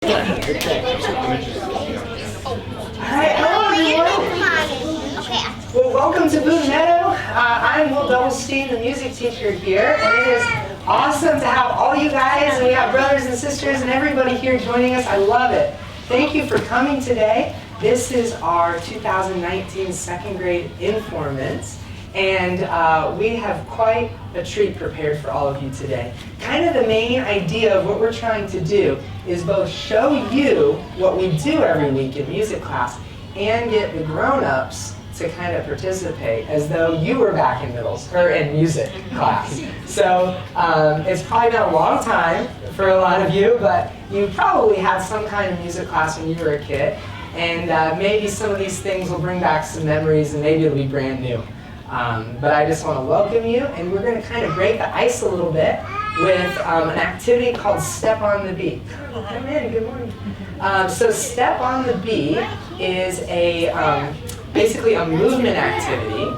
Alright, hello everyone. Well, welcome to Boone Meadow. I'm Will Doublestein, the music teacher here, and it is awesome to have all you guys, and we have brothers and sisters and everybody here joining us. I love it. Thank you for coming today. This is our 2019 second grade Informance, and we have quite a treat prepared for all of you today. Kind of the main idea of what we're trying to do is both show you what we do every week in music class and get the grown-ups to kind of participate as though you were back in in music class. So it's probably been a long time for a lot of you, but you probably had some kind of music class when you were a kid, and maybe some of these things will bring back some memories, and maybe it'll be brand new. But I just want to welcome you, and we're going to kind of break the ice a little bit with an activity called Step on the Beat. Come in, good morning. So Step on the Beat is basically a movement activity,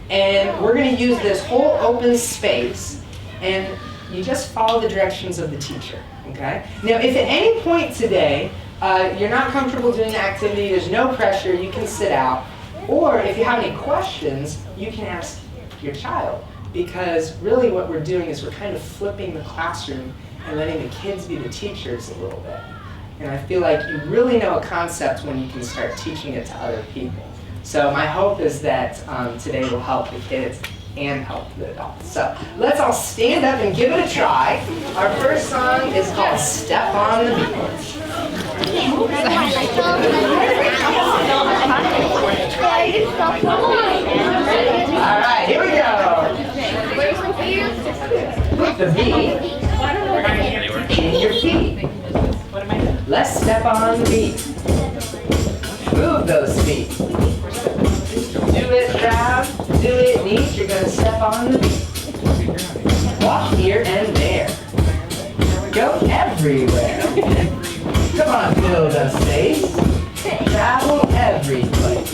and we're going to use this whole open space, and you just follow the directions of the teacher, okay? Now, if at any point today you're not comfortable doing the activity, there's no pressure, you can sit out. Or if you have any questions, you can ask your child, because really what we're doing is we're kind of flipping the classroom and letting the kids be the teachers a little bit. And I feel like you really know a concept when you can start teaching it to other people. So my hope is that today will help the kids and help the adults. So let's all stand up and give it a try. Our first song is called Step on the Beat. All right, here we go. Put the beat in your feet. Let's step on the beat. Move those feet. Do it proud, do it neat. You're going to step on the beat. Walk here and there. Go everywhere. Come on, fill the space. Travel every place.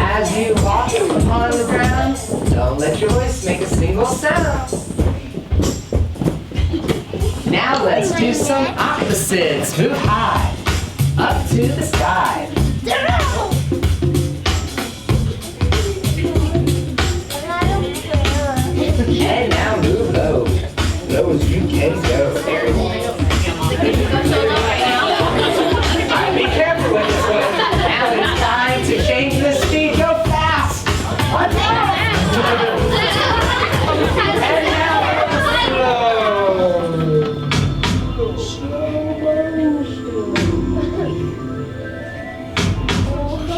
As you walk upon the ground, don't let your voice make a single sound. Now let's do some opposites. Move high, up to the sky. And now move low. Low as you can go. Alright, be careful with this one. Now it's time to change the speed. Go fast. One more. And now slow.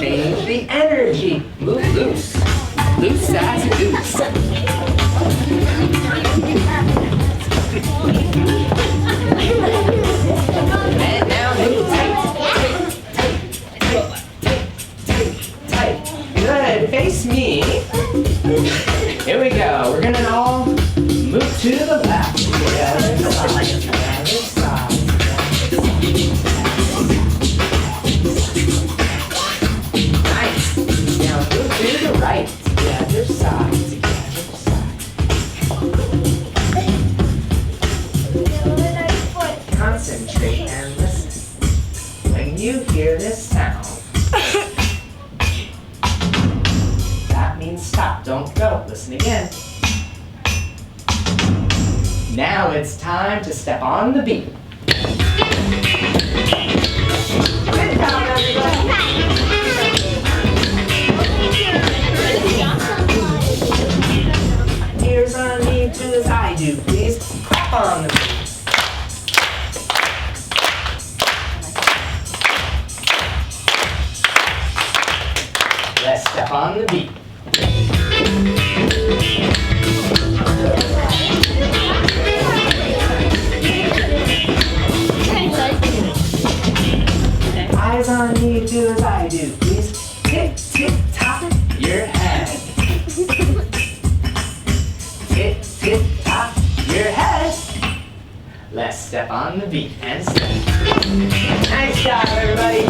Change the energy. Move loose. Loose as a goose. And now move tight. Good. Face me. Here we go. We're going to all move to the left. Nice. Now move to the right. The other side. Concentrate and listen. When you hear this sound, that means stop, don't go. Listen again. Now it's time to step on the beat. Good job, everybody. Ears on me, do as I do, please. Clap on the beat. Let's step on the beat. Eyes on me, do as I do, please. Tick, tick, tock your head. Tick, tick, tock your head. Let's step on the beat and step. Nice job, everybody.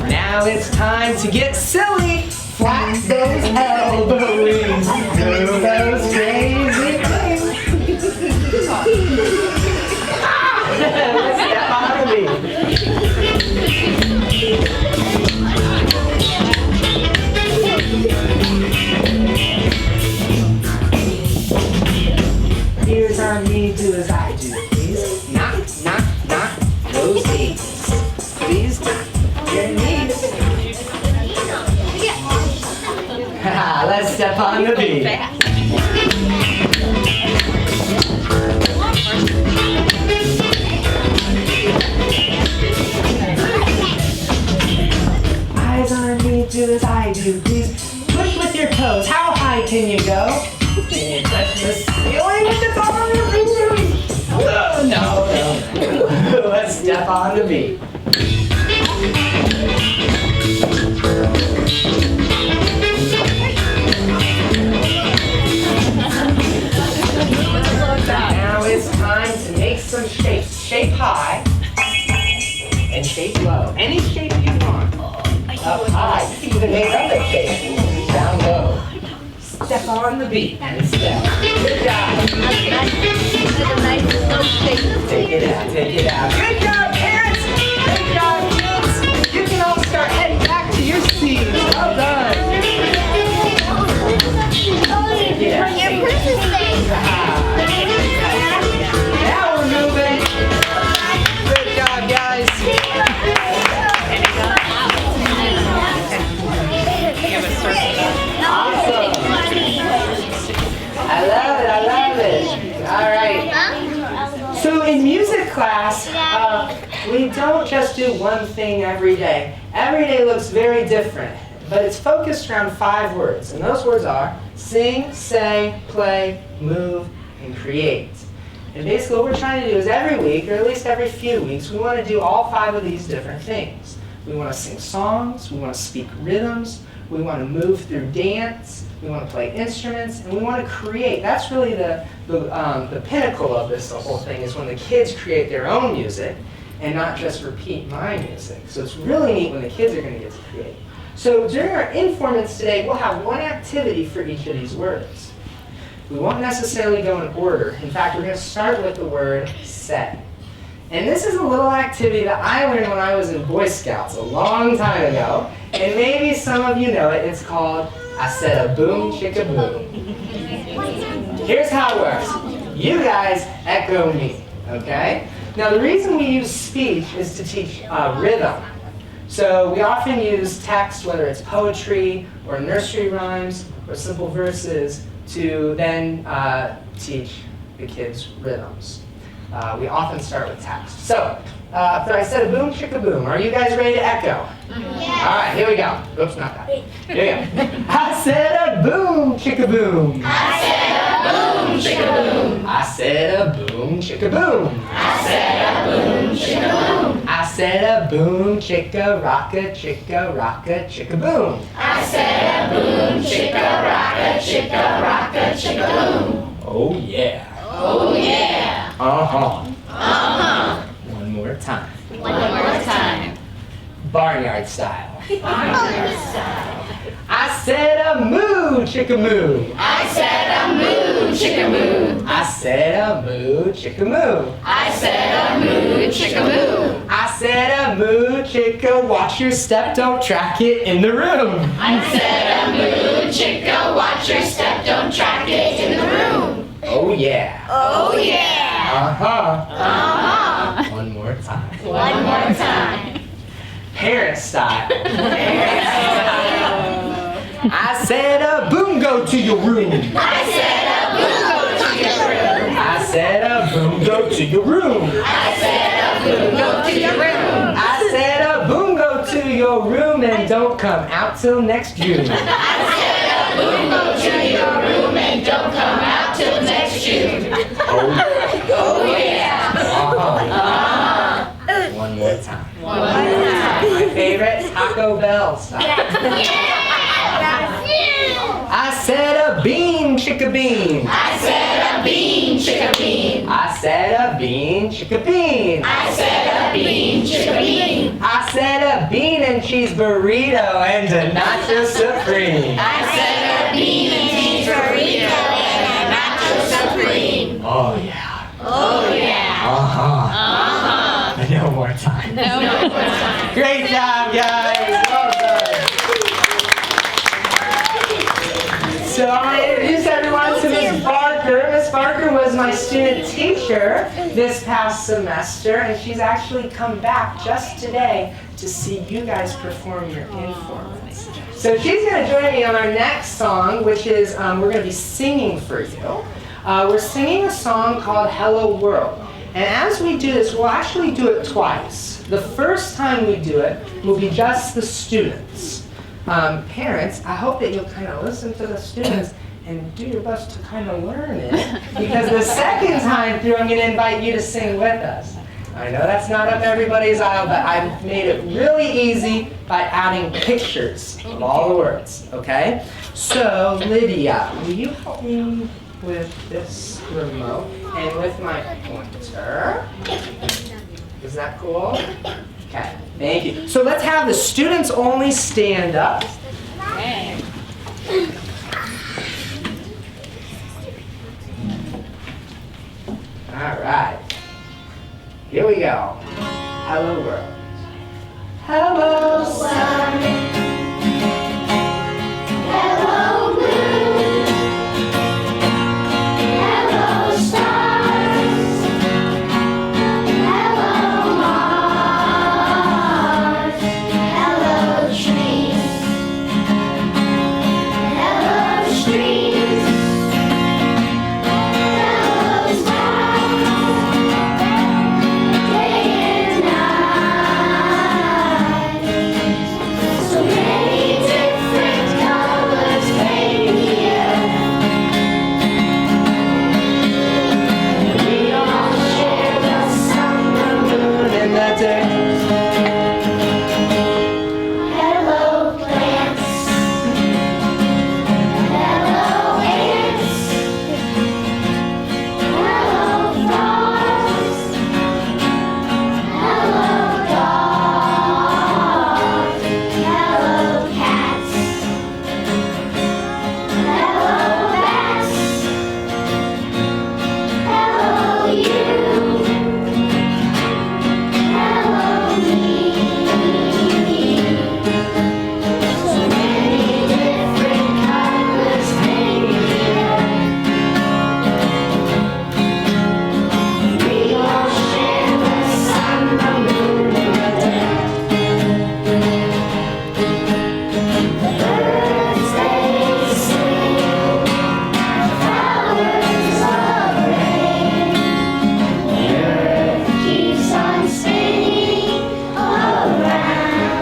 Now it's time to get silly. flex those elbow wings, do those crazy things. Let's step on the beat. Here's on me, do as I do, please. Knock, knock, knock those knees. Please knock your knees. Let's step on the beat. Eyes on me, do as I do, please. Push with your toes. How high can you go? Can you touch the ceiling with the top of your fingers? No. Let's step on the beat. Now it's time to make some shapes. Shape high and shape low. Any shape you want. Up high. You can even make up a shape. Down low. Step on the beat and step. Good job. Take it out, take it out. Good job, parents. Good job, kids. You can all start heading back to your seats. Well done. Take it out. Now we're moving. Good job, guys. Awesome. I love it. All right. So in music class, we don't just do one thing every day. Every day looks very different, but it's focused around 5 words, and those words are sing, say, play, move, and create. And basically what we're trying to do is every week, or at least every few weeks, we want to do all 5 of these different things. We want to sing songs, we want to speak rhythms, we want to move through dance, we want to play instruments, and we want to create. That's really the pinnacle of this, the whole thing, is when the kids create their own music and not just repeat my music. So it's really neat when the kids are going to get to create. So during our Informance today, we'll have one activity for each of these words. We won't necessarily go in order. In fact, we're going to start with the word say. And this is a little activity that I learned when I was in Boy Scouts a long time ago. And maybe some of you know it. It's called I said a boom, chicka boom. Here's how it works. You guys echo me, okay? Now the reason we use speech is to teach rhythm. So we often use text, whether it's poetry or nursery rhymes or simple verses, to then teach the kids rhythms. We often start with text. So, I said a boom, chicka boom. Are you guys ready to echo? Yes. All right, here we go. Oops, not that. Here we go. I said a boom, chicka boom. I said a boom, chicka boom. I said a boom, chicka boom. I said a boom, chicka boom. I said a boom, chicka rocka, chicka boom. I said a boom, chicka rocka, chicka boom. Oh yeah. Oh yeah. Uh-huh. Uh-huh. One more time. One more time. Barnyard style. Barnyard style. I said a moo, chicka moo. I said a moo, chicka moo. I said a moo, chicka moo. I said a moo, chicka moo. I said a moo, chicka, watch your step, don't track it in the room. I said a moo, chicka, watch your step, don't track it in the room. Oh yeah. Oh yeah. Uh-huh. Uh-huh. One more time. One more time. Parent style. Parent style. I said a boom, go to your room. I said a boom, go to your room. I said a boom, go to your room. I said a boom, go to your room. I said a boom, go to your room and don't come out till next June. I said a boom, go to your room and don't come out till next June. Oh yeah. Oh yeah. Uh-huh. One more time. One more time. My favorite, Taco Bell style. Yeah. I said a bean, chicka bean. I said a bean, chicka bean. I said a bean, chicka bean. I said a bean, chicka bean. I said a bean and cheese burrito and a nacho supreme. I said a bean and cheese burrito and a nacho supreme. Oh yeah. Oh yeah. Uh-huh. No more time. No more time. Great job, guys. Well done. So I'm going to introduce everyone to Miss Barker. Miss Barker was my student teacher this past semester, and she's actually come back just today to see you guys perform your Informance. So she's going to join me on our next song, which is we're going to be singing for you. We're singing a song called Hello World. And as we do this, we'll actually do it twice. The first time we do it will be just the students. Parents, I hope that you'll kind of listen to the students and do your best to kind of learn it. Because the second time through, I'm going to invite you to sing with us. I know that's not up everybody's aisle, but I've made it really easy by adding pictures of all the words, okay? So, Lydia, will you help me with this remote and with my pointer? Is that cool? Okay, thank you. So let's have the students only stand up. Okay. All right. Here we go. Hello world. Hello sun. Hello moon. Hello stars. Hello Mars. Hello trees. Hello streams. Hello skies. Day and night. So many different colors paint the earth. We all share the sun, the moon, And the dirt. hello plants. Hello ants. Hello frogs. Hello dogs. Hello cats. Hello bats. Hello you. Hello me. So many different colors paint the earth. We all share the sun, the moon, and the dirt. The birds they sing, the flowers of rain. The earth keeps on spinning around.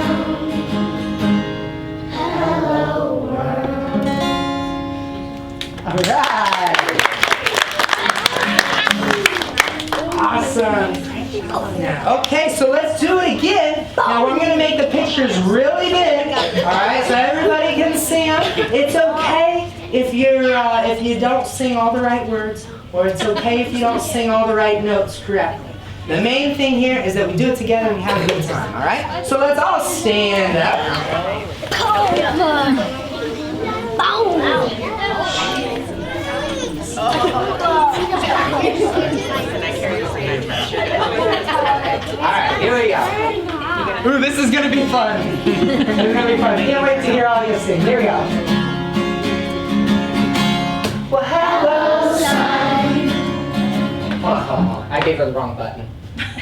Hello world. All right. Awesome. Now, okay, so let's do it again. Now we're going to make the pictures really big. All right, so everybody can see them. It's okay if you don't sing all the right words, or it's okay if you don't sing all the right notes correctly. The main thing here is that we do it together and we have a good time. All right. So let's all stand up. All right, here we go. Ooh, this is gonna be fun. This is gonna be fun. I can't wait to hear all you sing. Here we go. Well, hello, sun. Oh, I gave her the wrong button.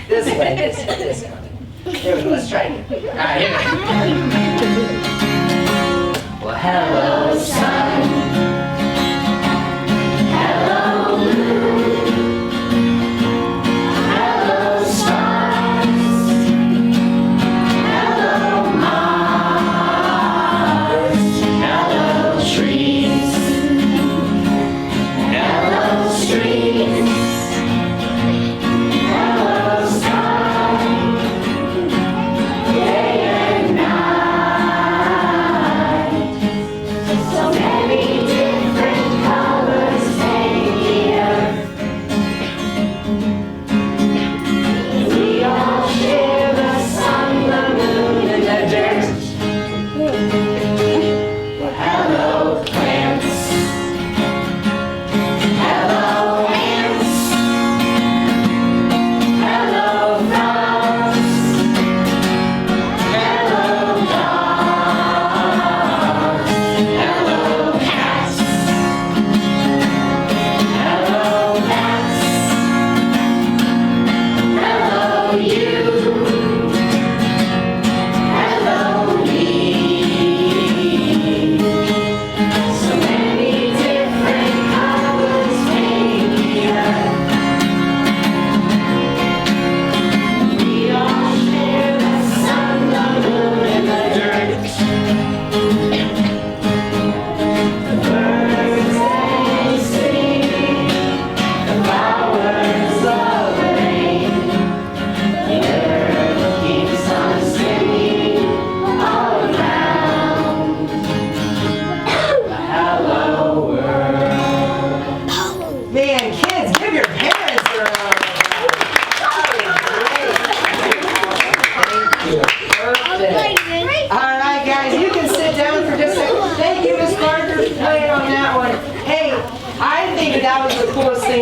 This way, this one. Here we go. Let's try it. All right, here we go. Well, hello, sun. Hello, moon. Hello, stars. Hello, Mars. Hello, trees. Hello, streams. Hello, sky. Day and night. So many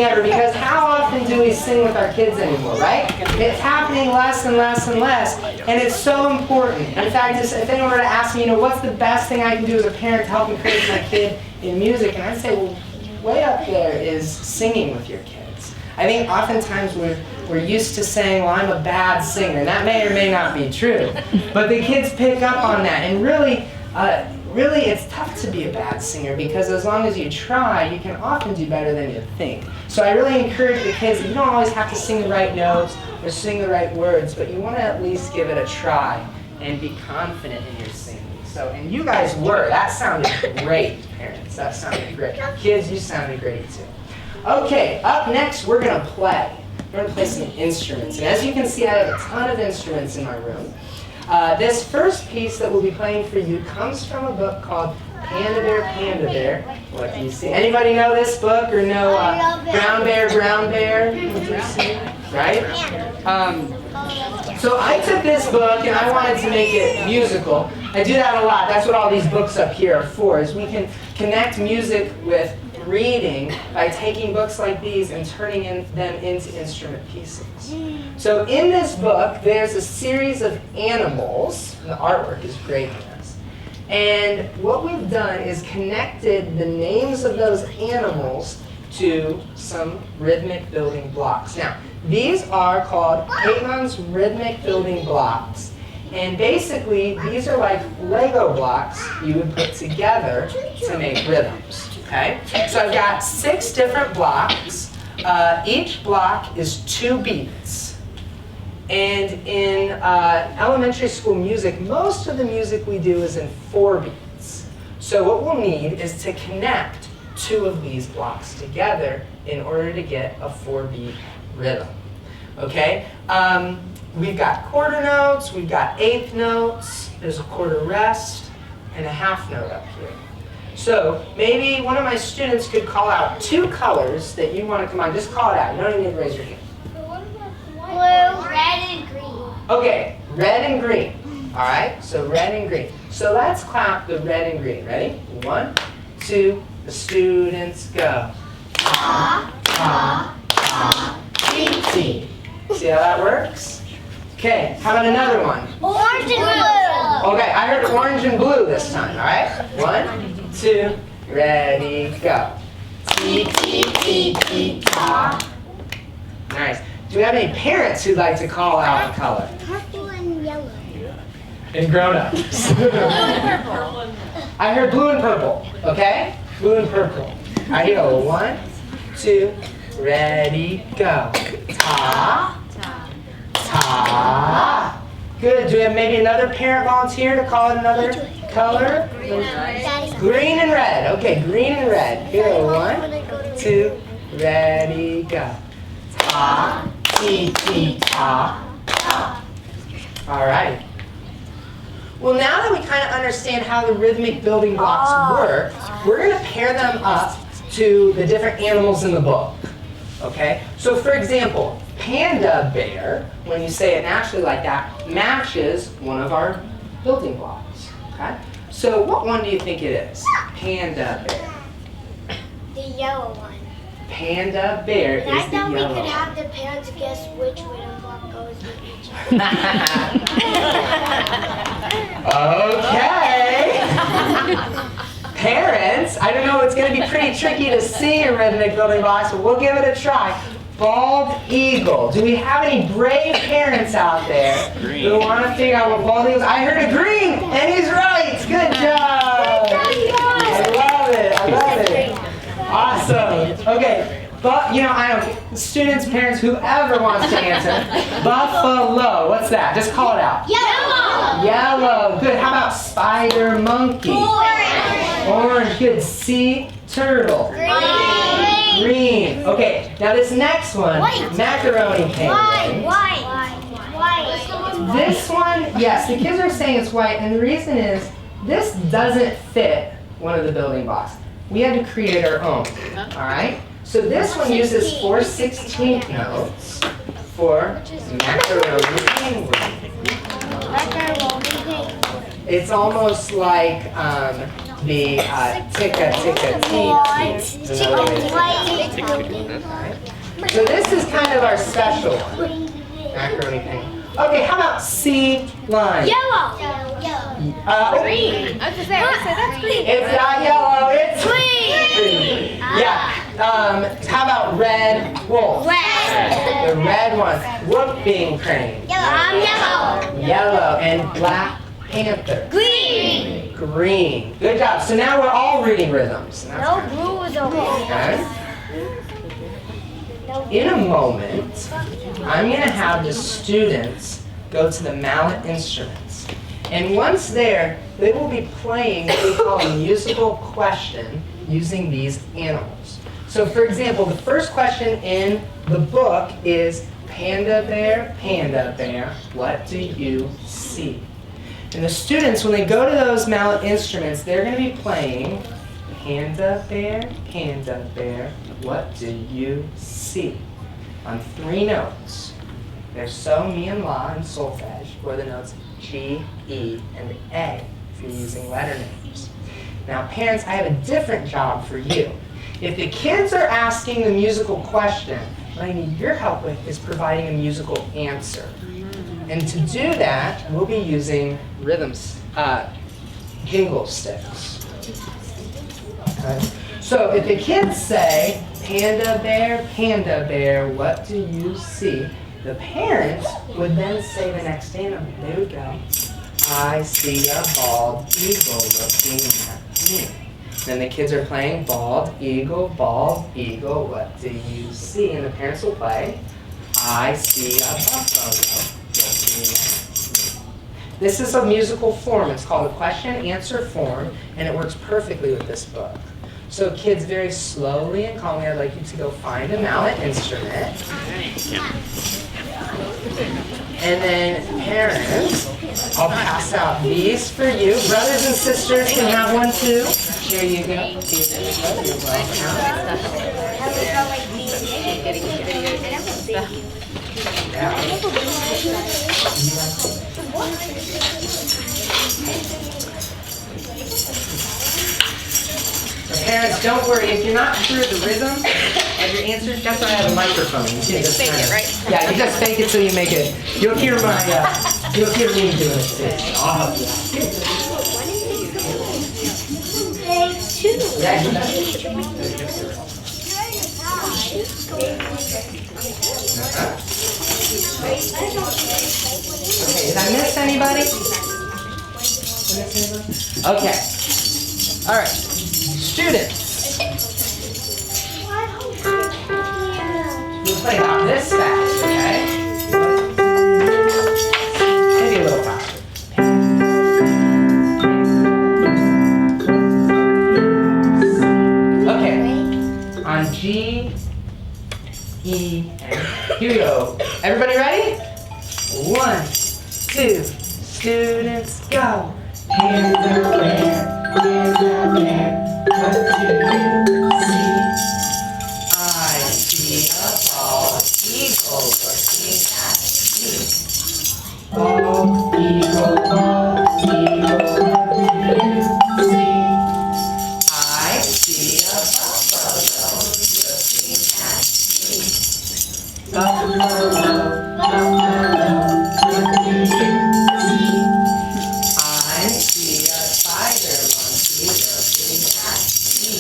ever, because how often do we sing with our kids anymore, right? It's happening less and less and less, and it's so important. In fact, if anyone were to ask me, what's the best thing I can do as a parent to help encourage my kid in music, and I'd say, well, way up there is singing with your kids. I think oftentimes we're used to saying, well, I'm a bad singer, and that may or may not be true. But the kids pick up on that, and really it's tough to be a bad singer, because as long as you try, you can often do better than you think. So I really encourage the kids that you don't always have to sing the right notes or sing the right words, but you want to at least give it a try and be confident in your singing. So, and you guys were. That sounded great, parents. That sounded great. Kids, you sounded great too. Okay, up next we're going to play. We're going to play some instruments. And as you can see, I have a ton of instruments in my room. This first piece that we'll be playing for you comes from a book called Panda Bear, Panda Bear. What do you see? Anybody know this book or know Brown Bear, Brown Bear? What do you see? Right? So I took this book and I wanted to make it musical. I do that a lot. That's what all these books up here are for, is we can connect music with reading by taking books like these and turning them into instrument pieces. So in this book, there's a series of animals. The artwork is great in this. And what we've done is connected the names of those animals to some rhythmic building blocks. Now, these are called Caitlin's rhythmic building blocks. And basically, these are like Lego blocks you would put together to make rhythms. Okay? So I've got 6 different blocks. Each block is 2 beats. And in elementary school music, most of the music we do is in 4 beats. So what we'll need is to connect 2 of these blocks together in order to get a 4-beat rhythm. Okay? We've got quarter notes, we've got eighth notes, there's a quarter rest, and a half note up here. So maybe one of my students could call out 2 colors that you want to come on. Just call it out. You don't even need to raise your hand. Blue, red, and green. Okay, red and green. All right, so red and green. So let's clap the red and green. Ready? 1, 2, the students go. Ta, ta, ta, tee, tee. See how that works? Okay, how about another one? Orange and blue. Okay, I heard orange and blue this time, all right? 1, 2, ready, go. Tee, tee, tee, tee, ta. Nice. Do we have any parents who'd like to call out a color? Purple and yellow. And grown-ups. Blue and purple. I heard blue and purple, okay? Blue and purple. All right, here we go. 1, 2, ready, go. Ta. Ta. Good. Do we have maybe another parent volunteer to call it another color? Green and red. Okay, green and red. Here we go. 1, 2, ready, go. Ta, tee, tee, ta, ta. All right. Well, now that we kind of understand how the rhythmic building blocks work, we're going to pair them up to the different animals in the book. Okay? So for example, Panda Bear, when you say it naturally like that, matches one of our building blocks. Okay? So what one do you think it is? Panda Bear. The yellow one. Panda Bear is the I thought we yellow could one. have the parents guess which rhythm block goes with each other. Okay. Parents, I don't know, it's going to be pretty tricky to see your rhythmic building blocks, but we'll give it a try. Bald eagle. Do we have any brave parents out there who want to figure out what bald eagle is? I heard a green, and he's right. Good job. I love it. I love it. Awesome. Okay. But, I don't, students, parents, whoever wants to answer. Buffalo. What's that? Just call it out. Yellow. Yellow. Good. How about spider monkey? Orange. Good. Sea turtle. Green. Okay. Now this next one, macaroni penguin. White. This one, yes, the kids are saying it's white, and the reason is this doesn't fit one of the building blocks. We had to create our own. All right. So this one uses 4/16 notes for macaroni penguin. It's almost like the ticka ticka tee. So this is kind of our special one. Macaroni thing. Okay, how about C line? Yellow. Green. I was just saying, that's green. It's not yellow, it's Green. yeah. How about red wolf? Red. The red one. Whooping crane. Yellow. Yellow. And black panther. Green. Green. Good job. So now we're all reading rhythms. No blue is okay. In a moment, I'm going to have the students go to the mallet instruments. And once there, they will be playing what we call a musical question using these animals. So for example, the first question in the book is, panda bear, what do you see? And the students, when they go to those mallet instruments, they're going to be playing, panda bear, what do you see? On 3 notes. There's so, mi, and la in solfege, or the notes G, E, and A, if you're using letter names. Now parents, I have a different job for you. If the kids are asking the musical question, what I need your help with is providing a musical answer. And to do that, we'll be using rhythms, jingle sticks. Okay. So if the kids say, panda bear, what do you see? The parents would then say the next animal. They would go, I see a bald eagle looking at me. Then the kids are playing bald eagle, what do you see? And the parents will play, I see a buffalo looking at me. This is a musical form. It's called a question-answer form, and it works perfectly with this book. So kids, very slowly and calmly, I'd like you to go find a mallet instrument. And then parents, I'll pass out these for you. Brothers and sisters can have one too. Here you go. You're Parents, don't worry. If you're not sure of the rhythm of your answers, that's why I have a microphone. You can just fake it, right? Yeah, you just fake it so you make it. You'll hear my, you'll hear me doing it too. I'll help you out. Yeah, you got it. Okay, did I miss anybody? Okay. All right. Students. We'll play about this fast, okay? Maybe a little faster. Okay. On G, E, and here we go. Everybody ready? 1, 2, students, go. Panda bear, what do you see? I see a bald eagle looking at me. Bald eagle, what do you see? I see a buffalo looking at me. Buffalo, what do you see? I see a spider monkey looking at me.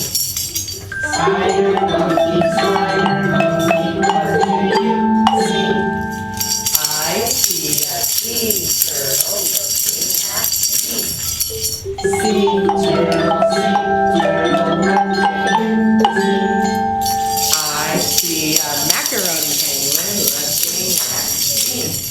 Spider monkey, what do you see? I see a sea turtle looking at me. Sea turtle, what do you see? I see a macaroni penguin looking at me.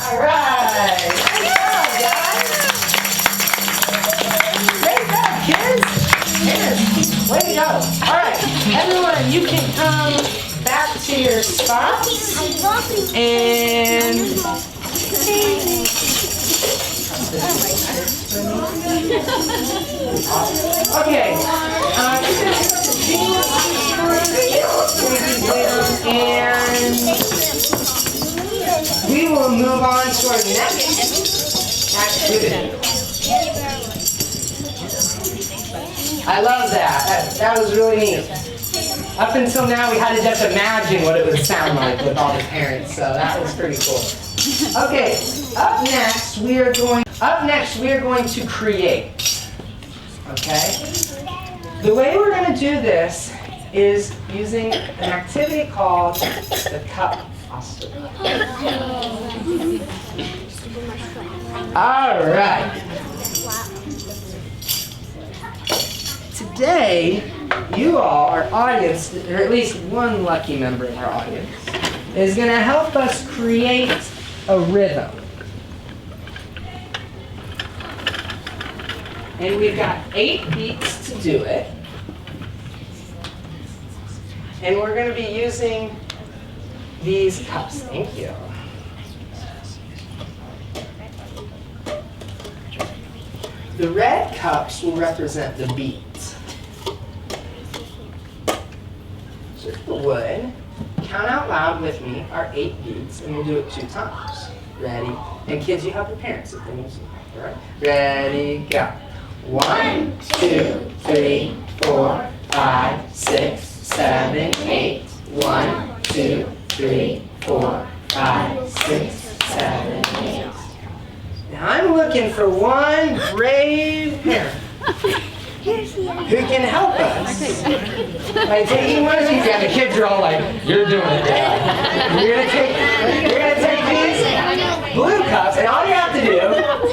All right. Great job, kids. Kids, way to go. All right, everyone, you can come back to your spots. And okay. And we will move on to our next activity. I love that. That was really neat. Up until now, we had to just imagine what it would sound like with all the parents, so that was pretty cool. Okay, up next we are going to create. Okay? The way we're going to do this is using an activity called the cup oscillator. All right. Today, you all, our audience, or at least one lucky member of our audience, is going to help us create a rhythm. And we've got 8 beats to do it. And we're going to be using these cups. Thank you. The red cups will represent the beat. So if you would, count out loud with me our 8 beats, and we'll do it 2 times. Ready? And kids, you help your parents if they need to. All right? Ready, go. 1, 2, 3, 4, 5, 6, 7, 8. 1, 2, 3, 4, 5, 6, 7, 8. Now I'm looking for one brave parent who can help us by taking one of these. Yeah, the kids are all like, "You're doing it, Dad." You're gonna take these blue cups, and all you have to do,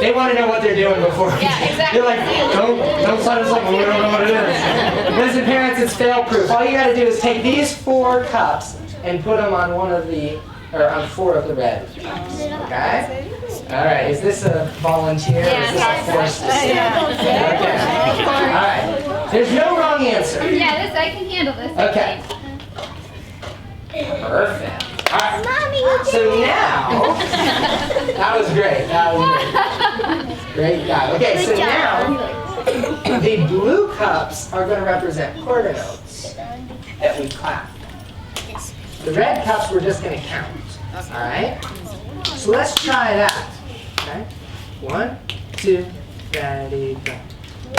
they want to know what they're doing before. Yeah, exactly. They're like, don't sign us up when we don't know what it is. Listen, parents, it's fail-proof. All you got to do is take these 4 cups and put them on on 4 of the red cups. Okay? All right. Is this a volunteer? Or is this a forced decision? Okay. All right. There's no wrong answer. Yeah, I can handle this. Okay. Perfect. All right. Mommy, you So now, that was great. Great job. Okay, so now, the blue cups are going to represent quarter notes that we clap. The red cups we're just going to count. All right? So let's try that. Okay? 1, 2, ready, go.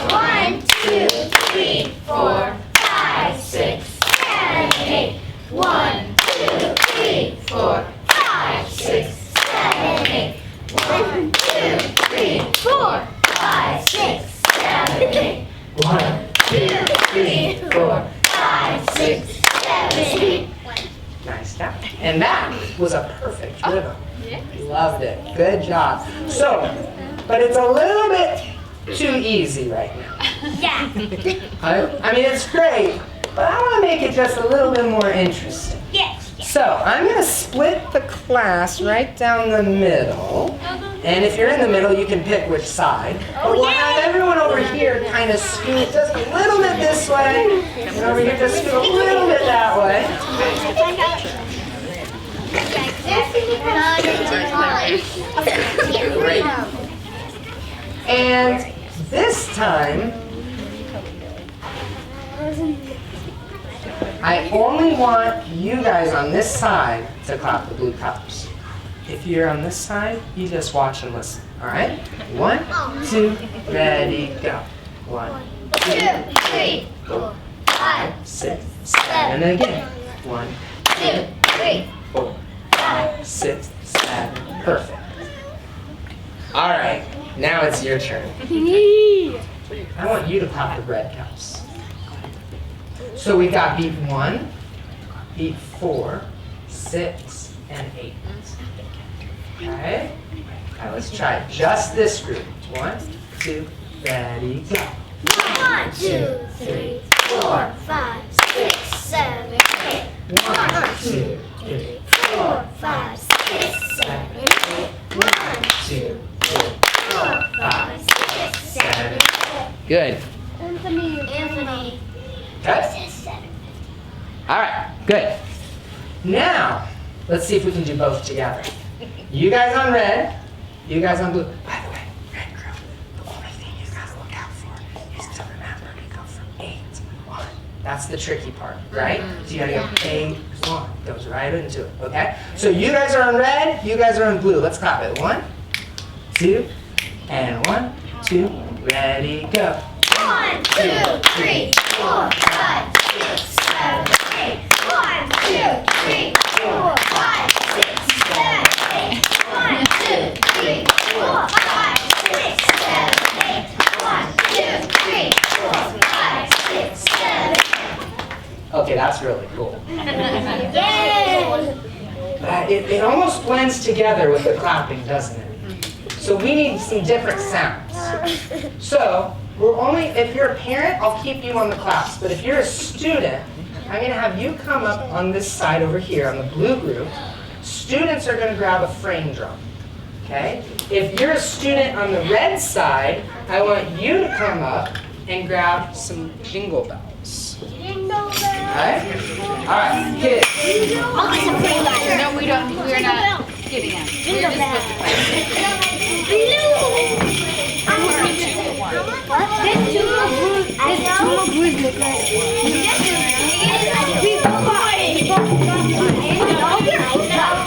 1, 2, 3, 4, 5, 6, 7, 8. 1, 2, 3, 4, 5, 6, 7, 8. 1, 2, 3, 4, 5, 6, 7, 8. 1, 2, 3, 4, 5, 6, 7, 8. Nice job. And that was a perfect rhythm. Loved it. Good job. So, but it's a little bit too easy right now. Yeah. I mean, it's great, but I want to make it just a little bit more interesting. Yes. So, I'm going to split the class right down the middle. And if you're in the middle, you can pick which side. But we'll have everyone over here kind of scoot just a little bit this way. And over here, just scoot a little bit that way. Great. And this time, I only want you guys on this side to clap the blue cups. If you're on this side, you just watch and listen. All right? 1, 2, ready, go. 1, 2, 3, 4, 5, 6, 7. And again. 1, 2, 3, 4, 5, 6, 7. Perfect. All right. Now it's your turn. I want you to clap the red cups. So we got beat 1, beat 4, 6, and 8. Okay? Now let's try just this group. 1, 2, ready, go. 1, 2, 3, 4, 5, 6, 7, 8. 1, 2, 3, 4, 5, 6, 7, 8. 1, Good. Anthony. Okay. All right, good. Now, let's see if we can do both together. You guys on red, you guys on blue. By the way, red group, the only thing you gotta look out for is to remember to go from 8 to 1. That's the tricky part, right? So you gotta go 8, 1. Goes right into it, okay? So you guys are on red, you guys are on blue. Let's clap it. 1, 2, and 1, 2, ready, go. 1, 2, 3, 4, 5, 6, 7, 8. 1, 2, 3, 4, 5, 6, 7, 8. 1, 2, 3, 4, 5, 6, 7, 8. 1, 2, 3, 4, 5, 6, 7. Okay, that's really cool. Yay! It almost blends together with the clapping, doesn't it? So we need some different sounds. So we're only, if you're a parent, I'll keep you on the claps. But if you're a student, I'm going to have you come up on this side over here on the blue group. Students are going to grab a frame drum. Okay? If you're a student on the red side, I want you to come up and grab some jingle bells. Okay? All right, kids. No, we don't. We're not giving them. We're just supposed to play.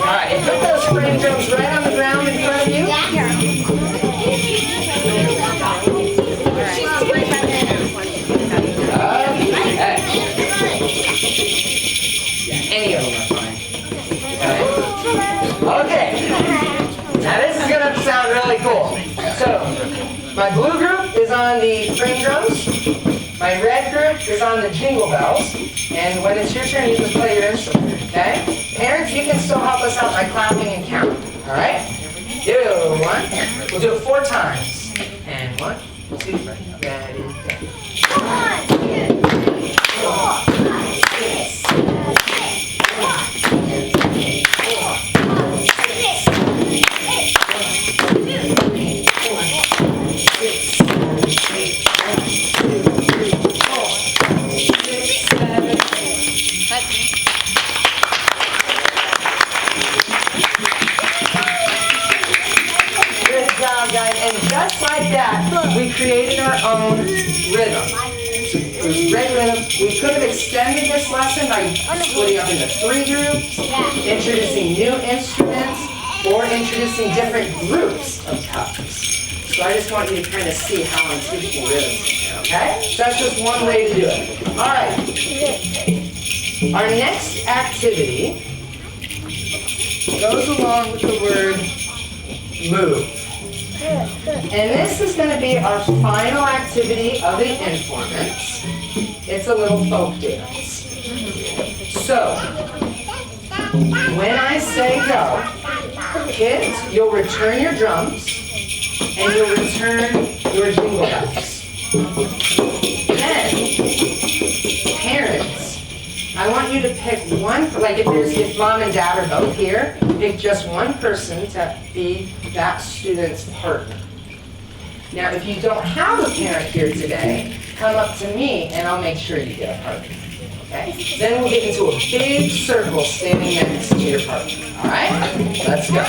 All right, and put those frame drums right on the ground in front of you. Any of them are fine. Okay. Now this is going to sound really cool. So, my blue group is on the frame drums. My red group is on the jingle bells. And when it's your turn, you can play your instrument. Okay? Parents, you can still help us out by clapping and counting. All right? Do 1. We'll do it 4 times. And 1, 2, ready, go. 1, 2, 3, 4, 5, 6, 7, 8. 1, 2, 3, 4, 5, 6, 7, 8. 1, 2, 3, 4, 5, 6, 7, 8. 1, 2, 3, 4, 5, 6, 7, 8. Good job, guys. And just like that, we created our own rhythm. So it was red rhythm. We could have extended this lesson by splitting up into 3 groups, introducing new instruments, or introducing different groups of cups. So I just want you to kind of see how I'm teaching rhythms, okay? So that's just one way to do it. All right. Our next activity goes along with the word move. And this is going to be our final activity of the Informance. It's a little folk dance. So, when I say go, kids, you'll return your drums and you'll return your jingle bells. Then, parents, I want you to pick one, like if mom and dad are both here, pick just one person to be that student's partner. Now, if you don't have a parent here today, come up to me and I'll make sure you get a partner. Okay? Then we'll get into a big circle standing next to your partner. All right? Let's go.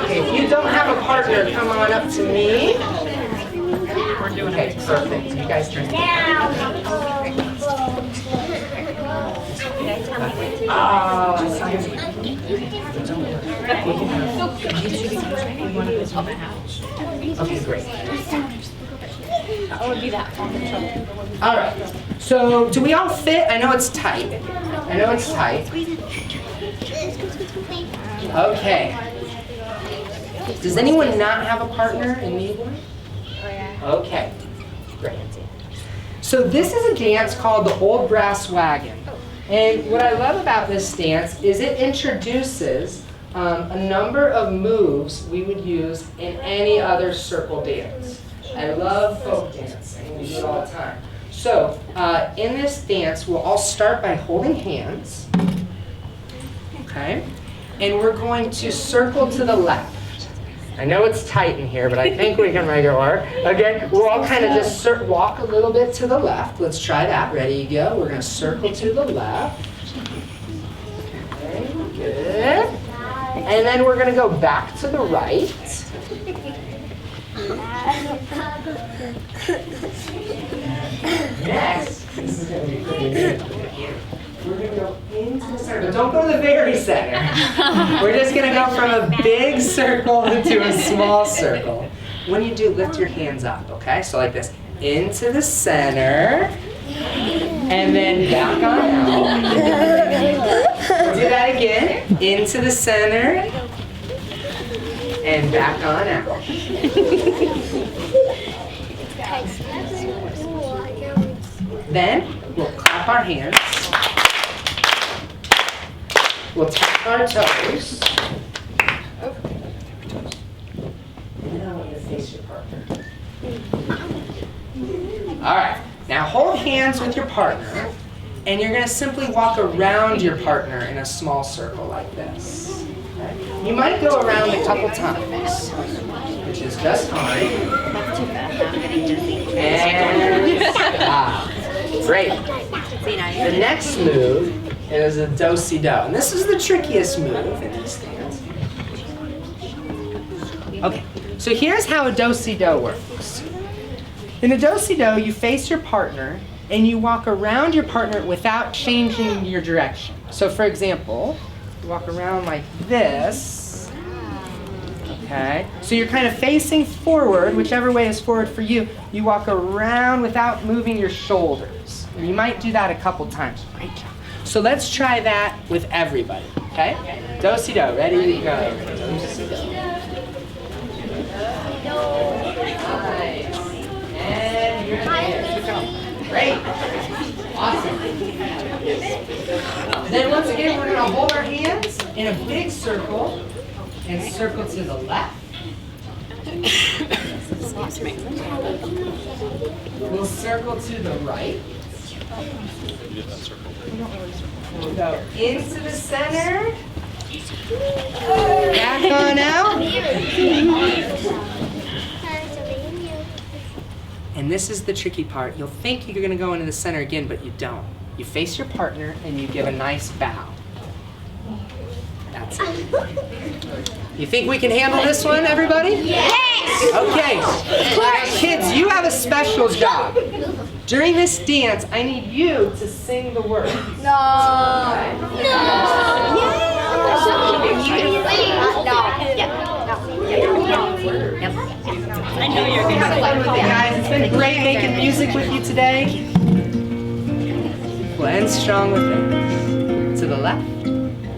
Okay, if you don't have a partner, come on up to me. Okay, perfect. You guys turn. Okay, great. All right. So, do we all fit? I know it's tight. Okay. Does anyone not have a partner and need one? Okay. Great. So this is a dance called the Old Brass Wagon. And what I love about this dance is it introduces a number of moves we would use in any other circle dance. I love folk dancing. We do it all the time. So in this dance, we'll all start by holding hands. Okay? And we're going to circle to the left. I know it's tight in here, but I think we can make it work. Okay, we'll all kind of just walk a little bit to the left. Let's try that. Ready, you go. We're going to circle to the left. Okay, good. And then we're going to go back to the right. Next, this is going to be pretty neat. We're going to go into the center, but don't go to the very center. We're just going to go from a big circle to a small circle. When you do, lift your hands up, okay? So like this, into the center, and then back on out. Do that again, into the center, and back on out. Then, we'll clap our hands. We'll tap our toes. And then I want you to face your partner. All right. Now hold hands with your partner, and you're going to simply walk around your partner in a small circle like this. Okay? You might go around a couple times, which is just fine. And stop. Great. The next move is a do-si-do. And this is the trickiest move in this dance. Okay, so here's how a do-si-do works. In a do-si-do, you face your partner and you walk around your partner without changing your direction. So for example, you walk around like this. Okay, so you're kind of facing forward, whichever way is forward for you. You walk around without moving your shoulders. And you might do that a couple times. Great job. So let's try that with everybody, okay? Do-si-do, ready, go. Do-si-do. Nice. And you're in there. Great. Awesome. Then once again, we're going to hold our hands in a big circle and circle to the left. We'll circle to the right. We'll go into the center. Back on out. And this is the tricky part. You'll think you're going to go into the center again, but you don't. You face your partner and you give a nice bow. That's it. You think we can handle this one, everybody? Yes! Okay. Kids, you have a special job. During this dance, I need you to sing the words. No. I know you're going to Okay, guys, it's been great making music with you today. We'll end strong with it. To the left.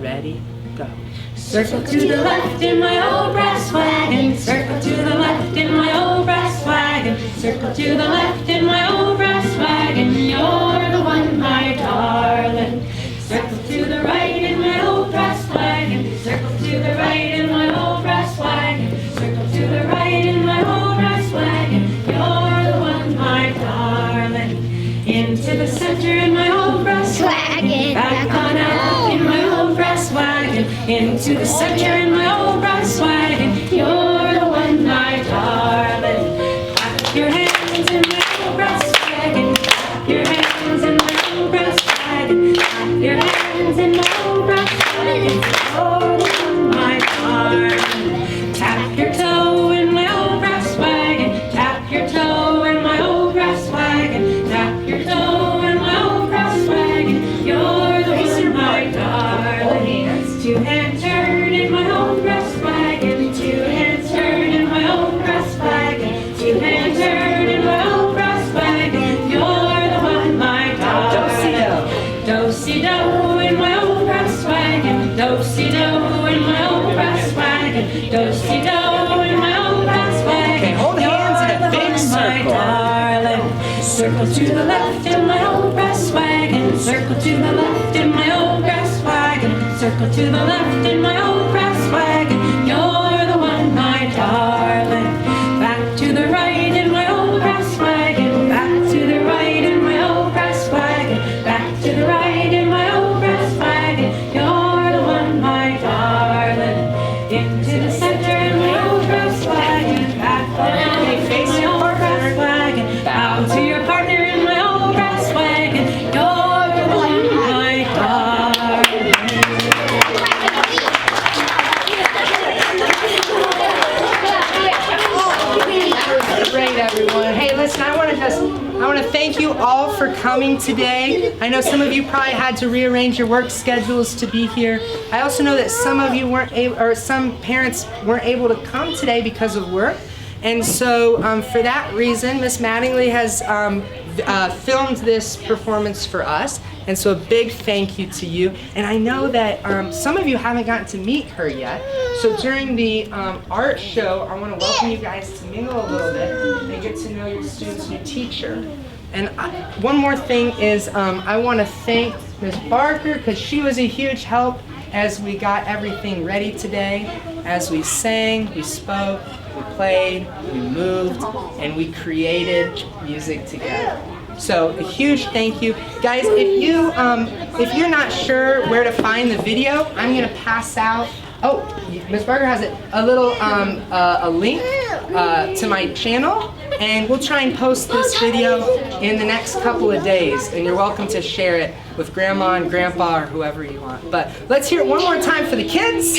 Ready, go. Circle to the left in my old brass wagon. Circle to the left in my old brass wagon. Circle to the left in my old brass wagon. You're the one, my darling. Circle to the right in my old brass wagon. Circle to the right in my old brass wagon. Circle to the right in my old brass wagon. You're the one, my darling. Into the center in my old brass wagon. Back on out in my old brass wagon. Into the center in my old brass wagon. You're the one, my darling. Clap your hands in my old brass wagon. Clap your hands in my old brass wagon. Clap your hands in my old brass wagon. You're the one, my darling. Tap your toe in my old brass wagon. Tap your toe in my old brass wagon. Tap your toe in my old brass wagon. You're the one, my darling. Two-hand turn in my old brass Circle to the left in my old brass wagon. Circle to the left in my old brass wagon. Circle to the left in my old brass wagon. You're the one, my darling. Back to the right in my old brass wagon. Back to the right in my old brass wagon. Back to the right in my old brass wagon. You're the one, my darling. Into the center in my old brass wagon. Back around face your old brass wagon. Bow to your partner in my old brass wagon. You're the one, my darling. Great, everyone. Hey, listen, I want to thank you all for coming today. I know some of you probably had to rearrange your work schedules to be here. I also know that some of you weren't able, or some parents weren't able to come today because of work. And so for that reason, Miss Mattingly has filmed this performance for us. And so a big thank you to you. And I know that some of you haven't gotten to meet her yet. So during the art show, I want to welcome you guys to mingle a little bit and get to know your student's new teacher. And one more thing is I want to thank Ms. Barker because she was a huge help as we got everything ready today. As we sang, we spoke, we played, we moved, and we created music together. So a huge thank you. Guys, if you're not sure where to find the video, I'm going to pass out, oh, Ms. Barker has it, a little a link to my channel, and we'll try and post this video in the next couple of days, and you're welcome to share it with Grandma and Grandpa or whoever you want. But let's hear it one more time for the kids.